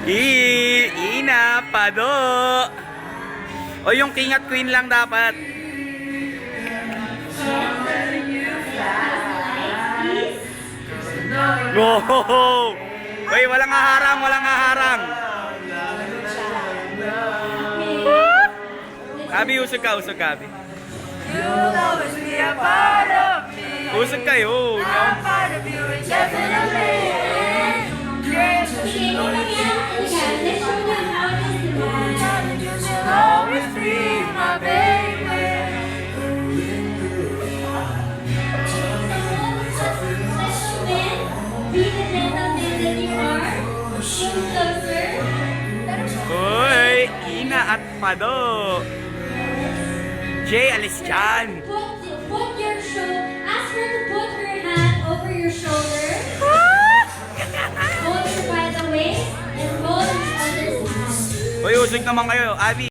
Ina, Pado. O yung king at queen lang dapat. Go! Uy, walang haharang, walang haharang. Abi, usog ka, Abi. You'll always be a part of me. Usog kayo, no? I'm part of you indefinitely. Dreams that you know that you'll always be my baby. Uy, Ina at Pado. Jay, alis dyan. Put your ask her to put her hand over your shoulder. Hold her by the waist and hold each other's hand. Uy, usog naman kayo, Abi.